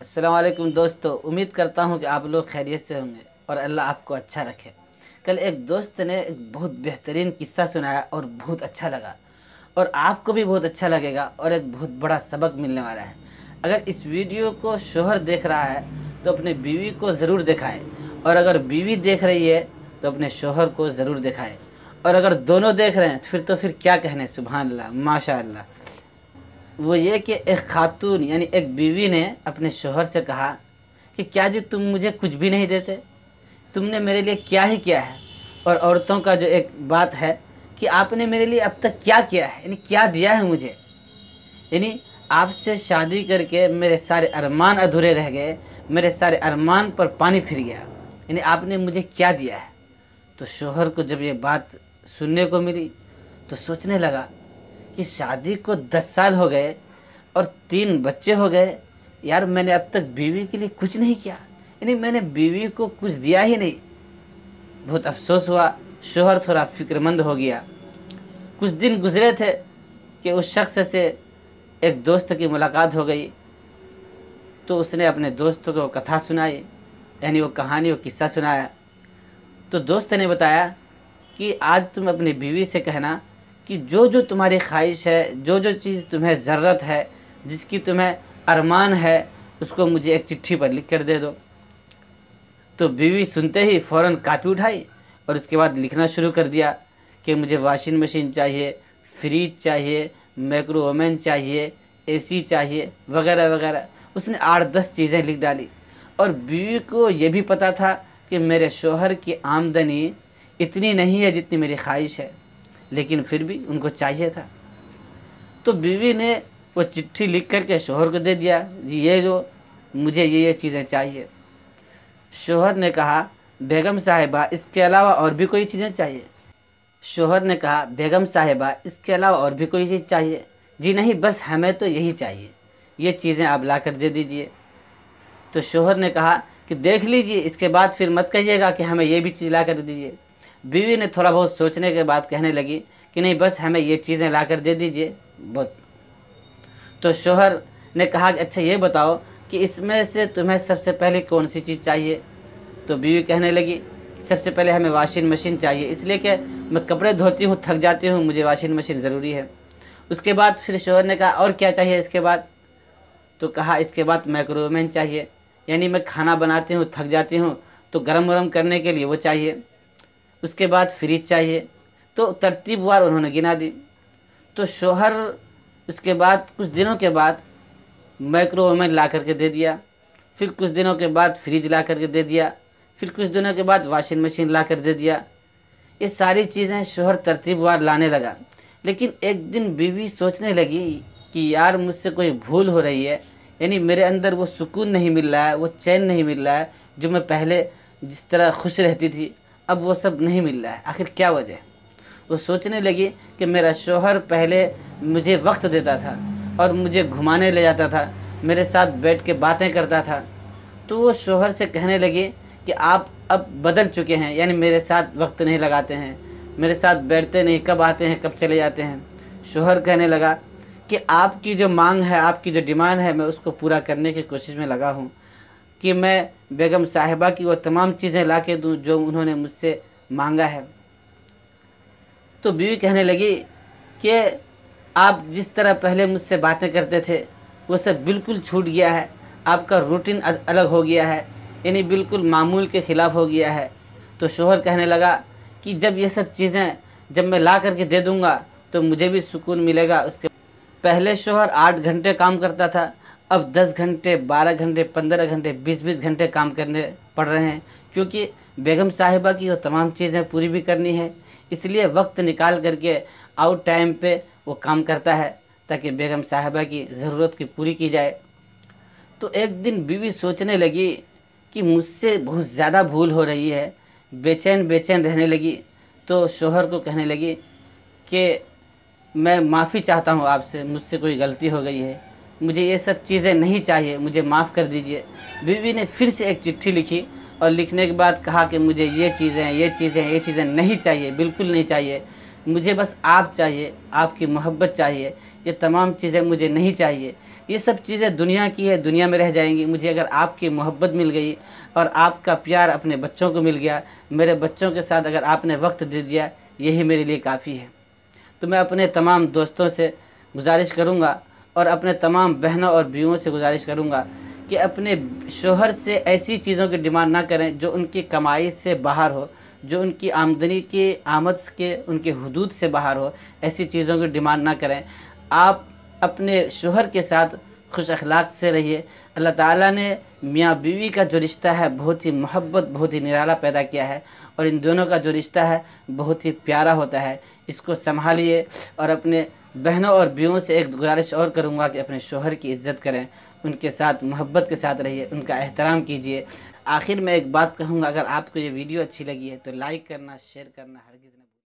अस्सलाम वालेकुम दोस्तों, उम्मीद करता हूँ कि आप लोग खैरियत से होंगे और अल्लाह आपको अच्छा रखे। कल एक दोस्त ने एक बहुत बेहतरीन किस्सा सुनाया और बहुत अच्छा लगा और आपको भी बहुत अच्छा लगेगा और एक बहुत बड़ा सबक मिलने वाला है। अगर इस वीडियो को शोहर देख रहा है तो अपने बीवी को ज़रूर दिखाए, और अगर बीवी देख रही है तो अपने शोहर को ज़रूर दिखाए, और अगर दोनों देख रहे हैं तो फिर क्या कहने, सुभान अल्लाह, माशा अल्लाह। वो ये कि एक खातून यानी एक बीवी ने अपने शोहर से कहा कि क्या जी तुम मुझे कुछ भी नहीं देते, तुमने मेरे लिए क्या ही किया है। और औरतों का जो एक बात है कि आपने मेरे लिए अब तक क्या किया है, यानी क्या दिया है मुझे। यानी आपसे शादी करके मेरे सारे अरमान अधूरे रह गए, मेरे सारे अरमान पर पानी फिर गया, यानी आपने मुझे क्या दिया है। तो शोहर को जब ये बात सुनने को मिली तो सोचने लगा कि शादी को 10 साल हो गए और 3 बच्चे हो गए, यार मैंने अब तक बीवी के लिए कुछ नहीं किया, यानी मैंने बीवी को कुछ दिया ही नहीं। बहुत अफसोस हुआ, शोहर थोड़ा फिक्रमंद हो गया। कुछ दिन गुजरे थे कि उस शख्स से एक दोस्त की मुलाकात हो गई, तो उसने अपने दोस्त को कथा सुनाई, यानी वो कहानी, वो किस्सा सुनाया। तो दोस्त ने बताया कि आज तुम अपनी बीवी से कहना कि जो जो तुम्हारी ख्वाहिश है, जो जो चीज़ तुम्हें ज़रूरत है, जिसकी तुम्हें अरमान है, उसको मुझे एक चिट्ठी पर लिख कर दे दो। तो बीवी सुनते ही फ़ौरन कापी उठाई और उसके बाद लिखना शुरू कर दिया कि मुझे वॉशिंग मशीन चाहिए, फ्रिज चाहिए, माइक्रो ओवन चाहिए, एसी चाहिए, वगैरह वगैरह। उसने 8-10 चीज़ें लिख डाली। और बीवी को ये भी पता था कि मेरे शोहर की आमदनी इतनी नहीं है जितनी मेरी ख्वाहिश है, लेकिन फिर भी उनको चाहिए था। तो बीवी ने वो चिट्ठी लिख कर के शोहर को दे दिया, जी ये जो मुझे ये चीज़ें चाहिए। शोहर ने कहा, बेगम साहिबा इसके अलावा और भी कोई चीज़ें चाहिए। शोहर ने कहा, बेगम साहिबा इसके अलावा और भी कोई चीज़ चाहिए। जी नहीं, बस हमें तो यही चाहिए, ये चीज़ें आप ला कर दे दीजिए। तो शोहर ने कहा कि देख लीजिए, इसके बाद फिर मत कहिएगा कि हमें ये भी चीज़ ला कर दीजिए। बीवी ने थोड़ा बहुत सोचने के बाद कहने लगी कि नहीं, बस हमें ये चीज़ें ला कर दे दीजिए, बहुत। तो शोहर ने कहा कि अच्छा ये बताओ कि इसमें से तुम्हें सबसे पहले कौन सी चीज़ चाहिए। तो बीवी कहने लगी कि सबसे पहले हमें वॉशिंग मशीन चाहिए, इसलिए कि मैं कपड़े धोती हूँ, थक जाती हूँ, मुझे वॉशिंग मशीन ज़रूरी है। उसके बाद फिर शोहर ने कहा और क्या चाहिए इसके बाद। तो कहा इसके बाद माइक्रो ओवन चाहिए, यानी मैं खाना बनाती हूँ, थक जाती हूँ, तो गरम वरम करने के लिए वो चाहिए। उसके बाद फ्रिज चाहिए। तो तरतीबवार उन्होंने गिना दी। तो शोहर उसके बाद कुछ दिनों के बाद माइक्रो ओवन ला करके दे दिया, फिर कुछ दिनों के बाद फ्रिज ला करके दे दिया, फिर कुछ दिनों के बाद वॉशिंग मशीन ला कर दे दिया। ये सारी चीज़ें शोहर तरतीबवार लाने लगा। लेकिन एक दिन बीवी सोचने लगी कि यार मुझसे कोई भूल हो रही है, यानी मेरे अंदर वो सुकून नहीं मिल रहा है, वो चैन नहीं मिल रहा है, जो मैं पहले जिस तरह खुश रहती थी अब वो सब नहीं मिल रहा है। आखिर क्या वजह। वो सोचने लगी कि मेरा शोहर पहले मुझे वक्त देता था और मुझे घुमाने ले जाता था, मेरे साथ बैठ के बातें करता था। तो वो शोहर से कहने लगी कि आप अब बदल चुके हैं, यानी मेरे साथ वक्त नहीं लगाते हैं, मेरे साथ बैठते नहीं, कब आते हैं कब चले जाते हैं। शोहर कहने लगा कि आपकी जो मांग है, आपकी जो डिमांड है, मैं उसको पूरा करने की कोशिश में लगा हूँ कि मैं बेगम साहिबा की वो तमाम चीज़ें ला के दूँ जो उन्होंने मुझसे मांगा है। तो बीवी कहने लगी कि आप जिस तरह पहले मुझसे बातें करते थे वो सब बिल्कुल छूट गया है, आपका रूटीन अलग हो गया है, यानी बिल्कुल मामूल के ख़िलाफ़ हो गया है। तो शोहर कहने लगा कि जब ये सब चीज़ें जब मैं ला करके दे दूँगा तो मुझे भी सुकून मिलेगा। उसके पहले शोहर 8 घंटे काम करता था, अब 10 घंटे, 12 घंटे, 15 घंटे, 20-20 घंटे काम करने पड़ रहे हैं, क्योंकि बेगम साहिबा की वो तमाम चीज़ें पूरी भी करनी है। इसलिए वक्त निकाल करके आउट टाइम पे वो काम करता है ताकि बेगम साहिबा की ज़रूरत की पूरी की जाए। तो एक दिन बीवी सोचने लगी कि मुझसे बहुत ज़्यादा भूल हो रही है, बेचैन बेचैन रहने लगी। तो शोहर को कहने लगी कि मैं माफ़ी चाहता हूँ आपसे, मुझसे कोई गलती हो गई है, मुझे ये सब चीज़ें नहीं चाहिए, मुझे माफ़ कर दीजिए। बीवी ने फिर से एक चिट्ठी लिखी और लिखने के बाद कहा कि मुझे ये चीज़ें नहीं चाहिए, बिल्कुल नहीं चाहिए, मुझे बस आप चाहिए, आपकी मोहब्बत चाहिए, یہ تمام چیزیں مجھے نہیں چاہیے، یہ سب چیزیں دنیا کی ہے، دنیا میں رہ جائیں گی۔ مجھے اگر آپ کی محبت مل گئی اور آپ کا پیار اپنے بچوں کو مل گیا، میرے بچوں کے ساتھ اگر آپ نے وقت دے دیا، یہی میرے لیے کافی ہے۔ تو میں اپنے تمام دوستوں سے گزارش کروں گا اور اپنے تمام بہنوں اور بیویوں سے گزارش کروں گا کہ اپنے شوہر سے ایسی چیزوں کی ڈیمانڈ نہ کریں جو ان کی کمائی سے باہر ہو، جو ان کی آمدنی کی آمد کے ان کے حدود سے باہر ہو، ایسی چیزوں کی ڈیمانڈ نہ کریں۔ آپ اپنے شوہر کے ساتھ خوش اخلاق سے رہیے۔ اللہ تعالیٰ نے میاں بیوی کا جو رشتہ ہے بہت ہی محبت، بہت ہی نرالا پیدا کیا ہے، اور ان دونوں کا جو رشتہ ہے بہت ہی پیارا ہوتا ہے۔ اس کو سنبھالیے، اور اپنے بہنوں اور بیویوں سے ایک گزارش اور کروں گا کہ اپنے شوہر کی عزت کریں، ان کے ساتھ محبت کے ساتھ رہیے، ان کا احترام کیجیے۔ آخر میں ایک بات کہوں گا، اگر آپ کو یہ ویڈیو اچھی لگی ہے تو لائک کرنا، شیئر کرنا ہرگز نہ